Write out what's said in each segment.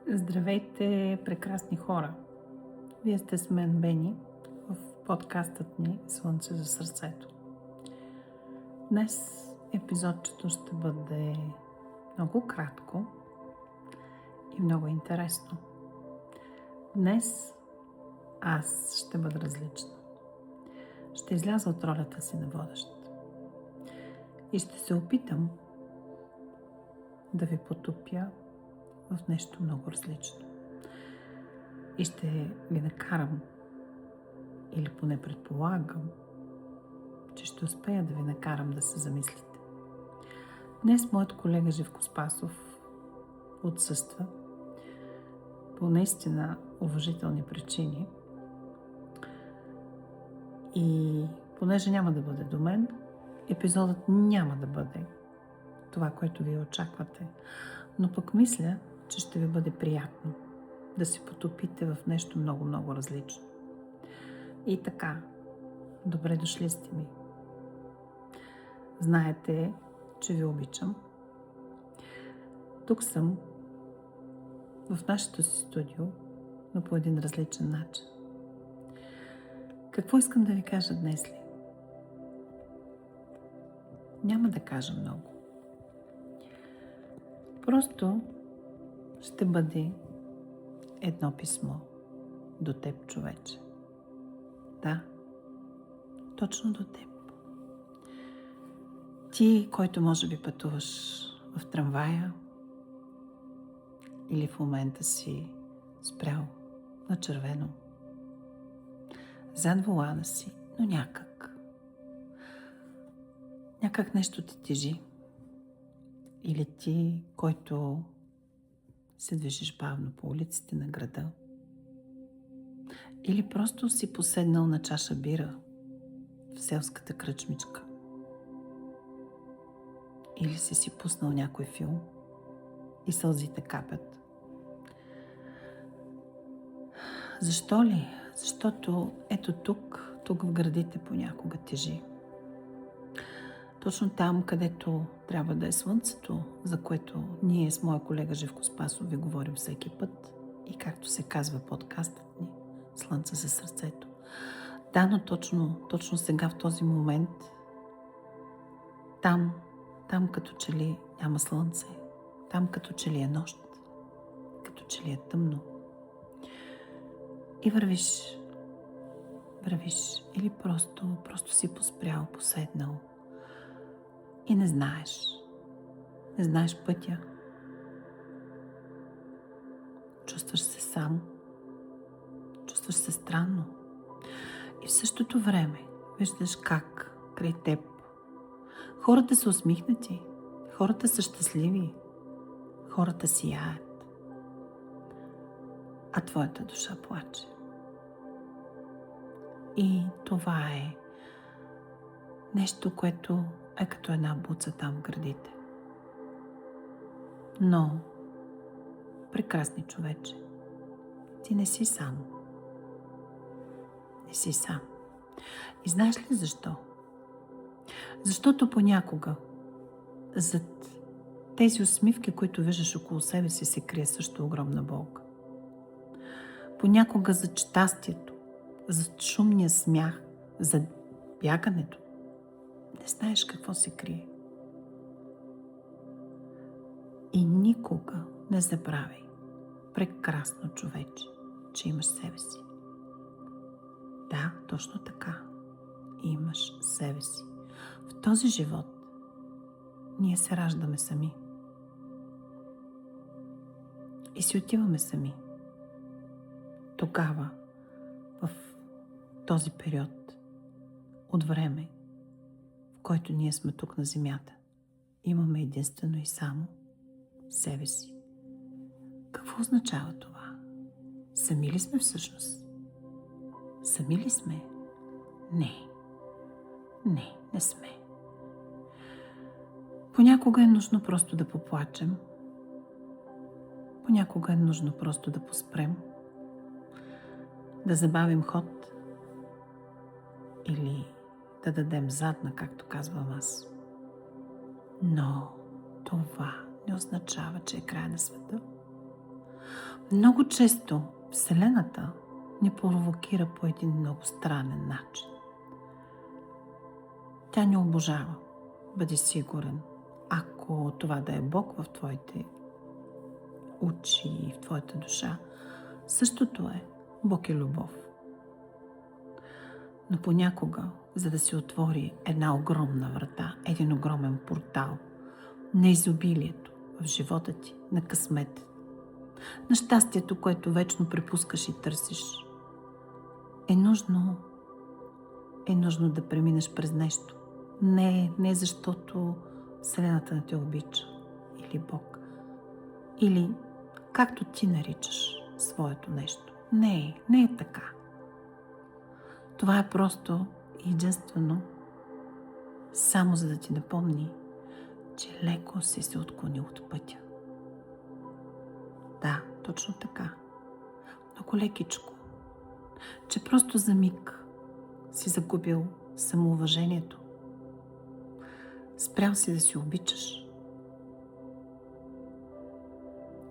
Здравейте, прекрасни хора! Вие сте с мен, Бени, в подкастът ни Слънце за сърцето. Днес епизодчето ще бъде много кратко и много интересно. Днес аз ще бъда различна. Ще изляза от ролята си на водещ и ще се опитам да ви потопя в нещо много различно. И ще ви накарам, или поне предполагам, че ще успея да ви накарам да се замислите. Днес моят колега Живко Спасов отсъства по наистина уважителни причини. И понеже няма да бъде до мен, епизодът няма да бъде това, което вие очаквате. Но пък мисля, че ще ви бъде приятно да се потопите в нещо много различно. И така, добре дошли сте ми. Знаете, че ви обичам. Тук съм в нашето си студио, но по един различен начин. Какво искам да ви кажа днес ли? Няма да кажа много. Просто ще бъде едно писмо до теб, човече. Да, точно до теб. Ти, който може би пътуваш в трамвая или в момента си спрял на червено, зад волана си, но някак нещо те тежи. Или ти, който се движиш бавно по улиците на града. Или просто си поседнал на чаша бира в селската кръчмичка. Или си пуснал някой филм и сълзите капят. Защо ли? Защото ето тук в градите понякога тежи. Точно там, където трябва да е слънцето, за което ние с моя колега Живко Спасов ви говорим всеки път и както се казва подкастът ни Слънце за сърцето. Да, но точно сега в този момент там като че ли няма слънце, там като че ли е нощ, като че ли е тъмно. И вървиш или просто си поспрял, поседнал и не знаеш пътя. Чувстваш се сам, чувстваш се странно. И в същото време виждаш как край теб хората са усмихнати, хората са щастливи, хората сияят, а твоята душа плаче. И това е нещо, което е като една буца там в градите. Но, прекрасни човече, ти не си сам. Не си сам. И знаеш ли защо? Защото понякога зад тези усмивки, които виждаш около себе си, се крие също огромна болка. Понякога зад щастието, зад шумния смях, зад бягането, не знаеш какво се крие. И никога не забравяй, прекрасно човече, че имаш себе си. Да, точно така. Имаш себе си. В този живот ние се раждаме сами. И си отиваме сами. Тогава, в този период от време, в който ние сме тук на земята, имаме единствено и само себе си. Какво означава това? Сами ли сме всъщност? Сами ли сме? Не сме. Понякога е нужно просто да поплачем. Понякога е нужно просто да поспрем. Да забавим ход. Или да дадем задна, както казвам аз. Но това не означава, че е край на света. Много често Вселената ни провокира по един много странен начин. Тя ни обожава. Бъди сигурен, ако това да е Бог в твоите очи и в твоята душа, същото е. Бог е любов. Но понякога, за да се отвори една огромна врата, един огромен портал на изобилието в живота ти, на късмета, на щастието, което вечно препускаш и търсиш, е нужно да преминеш през нещо. Не защото Вселената не те обича, или Бог, или както ти наричаш своето нещо. Не е така. Това е просто и единствено само за да ти напомни, че леко си се отклонил от пътя. Да, точно така. Много лекичко. Че просто за миг си загубил самоуважението. Спрял си да си обичаш.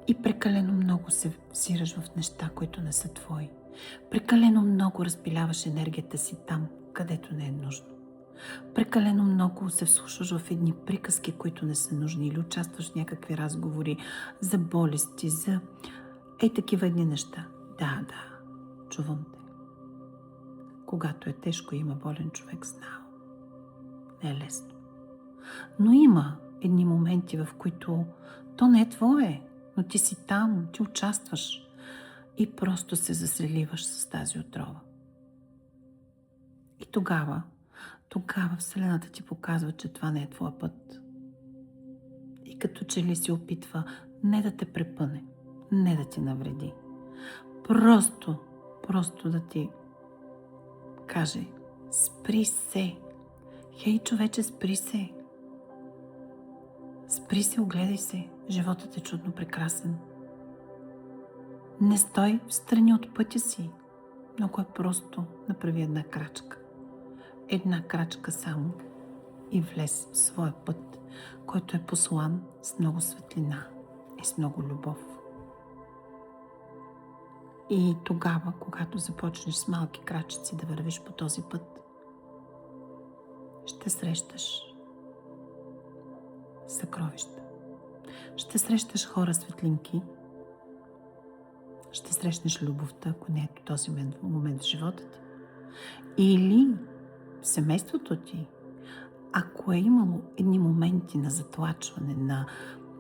И прекалено много се взираш в неща, които не са твои. Прекалено много разпиляваш енергията си там, където не е нужно. Прекалено много се вслушваш в едни приказки, които не са нужни, или участваш в някакви разговори за болести, за такива едни неща. Да, чувам те. Когато е тежко и има болен човек, знам. Не е лесно. Но има едни моменти, в които то не е твое, но ти си там, ти участваш и просто се засреливаш с тази отрова. И тогава Вселената ти показва, че това не е твой път. И като че ли се опитва не да те препъне, не да ти навреди. Просто да ти каже: спри се. Хей, човече, спри се. Спри се, огледай се. Животът е чудно прекрасен. Не стой встрани от пътя си. Много е просто. Направи една крачка. Една крачка само и влез в своя път, който е послан с много светлина и с много любов. И тогава, когато започнеш с малки крачици да вървиш по този път, ще срещаш съкровища. Ще срещаш хора светлинки. Ще срещнеш любовта, ако не е до този момент в живота ти. Или в семейството ти, ако е имало едни моменти на затлачване,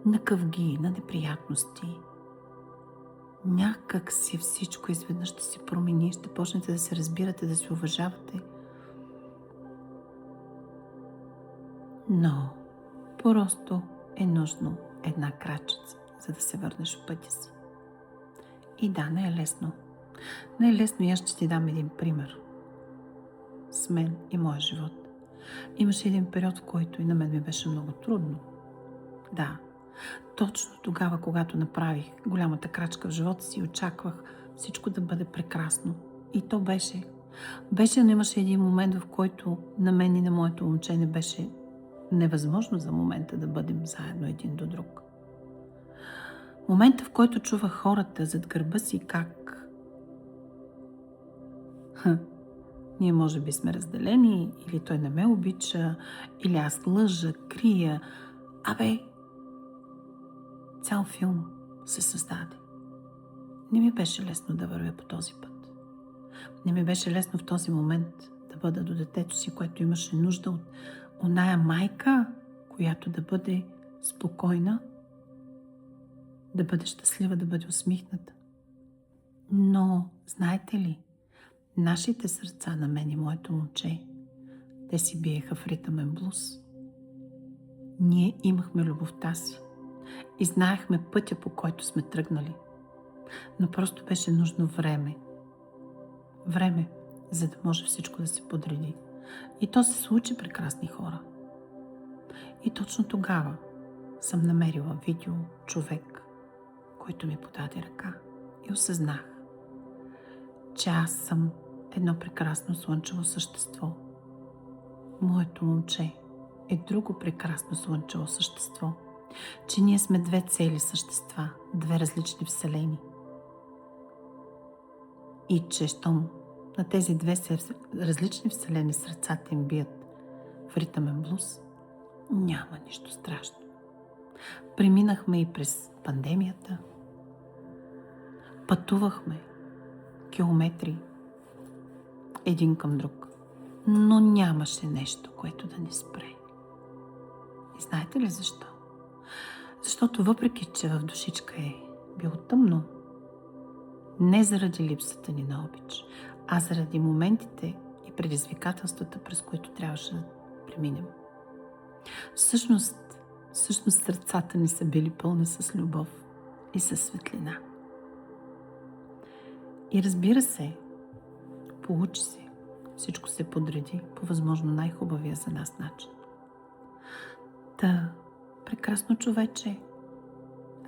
на къвги, на неприятности, някак си всичко изведнъж ще се промени, ще почнете да се разбирате, да се уважавате. Но просто е нужно една крачица, за да се върнеш в пътя си. И да, не е лесно. Не е лесно и аз ще ти дам един пример. С мен и моя живот. Имаше един период, в който и на мен ми беше много трудно. Да, точно тогава, когато направих голямата крачка в живота си, очаквах всичко да бъде прекрасно. И то беше. Но имаше един момент, в който на мен и на моето момче не беше невъзможно за момента да бъдем заедно един до друг. Момента, в който чувах хората зад гърба си как ние може би сме разделени, или той не ме обича, или аз лъжа, крия. Цял филм се създаде. Не ми беше лесно да вървя по този път. Не ми беше лесно в този момент да бъда до детето си, което имаше нужда от оная майка, която да бъде спокойна, да бъде щастлива, да бъде усмихната. Но, знаете ли, нашите сърца, на мен и моето момче, те си биеха в ритъмен блуз. Ние имахме любовта си и знаехме пътя, по който сме тръгнали. Но просто беше нужно време. Време, за да може всичко да се подреди. И то се случи, прекрасни хора. И точно тогава съм намерила видео, човек, който ми подаде ръка. И осъзнах, че аз съм едно прекрасно слънчево същество. Моето момче е друго прекрасно слънчево същество. че ние сме две цели същества, две различни вселени. И че щом на тези две различни вселени сърцата им бият в ритъмен блуз, няма нищо страшно. Преминахме и през пандемията, пътувахме километри един към друг, но нямаше нещо, което да ни спре. И знаете ли защо? Защото въпреки, че в душичка е било тъмно, не заради липсата ни на обич, а заради моментите и предизвикателствата, през които трябваше да преминем. Всъщност сърцата ни са били пълни с любов и със светлина. И разбира се, получи се, всичко се подреди по възможно най-хубавия за нас начин. Та, прекрасно човече,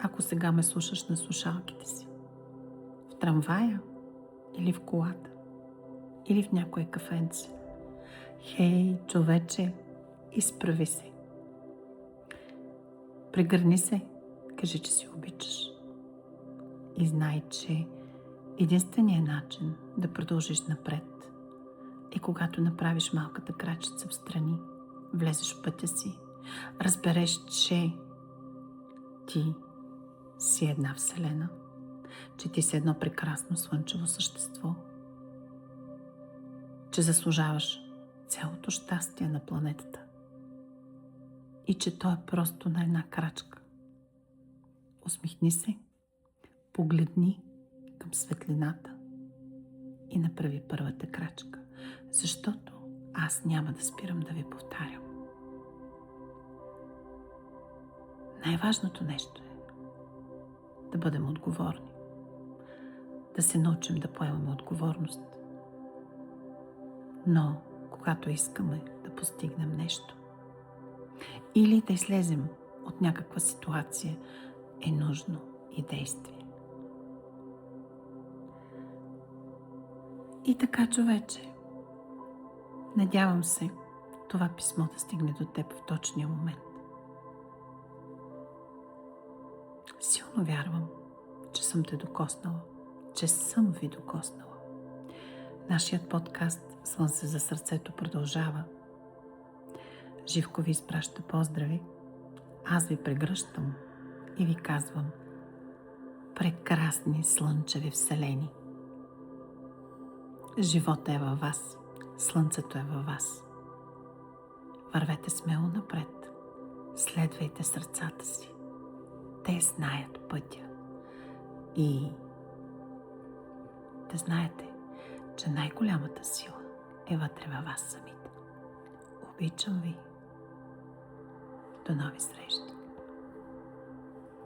ако сега ме слушаш на слушалките си, в трамвая или в колата, или в някое кафенце. Хей, човече, изправи се. Прегърни се, кажи, че си обичаш. И знай, че единственият начин да продължиш напред е когато направиш малката крачица в страни, влезеш в пътя си, разбереш, че ти си една вселена, че ти си едно прекрасно слънчево същество, че заслужаваш цялото щастие на планетата и че то е просто на една крачка. Усмихни се, погледни към светлината и направи първата крачка, защото аз няма да спирам да ви повтарям. Най-важното нещо е да бъдем отговорни, да се научим да поемаме отговорност. Но когато искаме да постигнем нещо или да излезем от някаква ситуация, е нужно и действие. И така, човече, надявам се това писмо да стигне до теб в точния момент. Силно вярвам, че съм те докоснала, че съм ви докоснала. Нашият подкаст "Слънце за сърцето" продължава. Живко ви изпраща поздрави. Аз ви прегръщам и ви казвам: прекрасни слънчеви вселени! Живота е във вас, слънцето е във вас. Вървете смело напред, следвайте сърцата си. Те знаят пътя. И да знаете, че най-голямата сила е вътре във вас самите. Обичам ви. До нови срещи!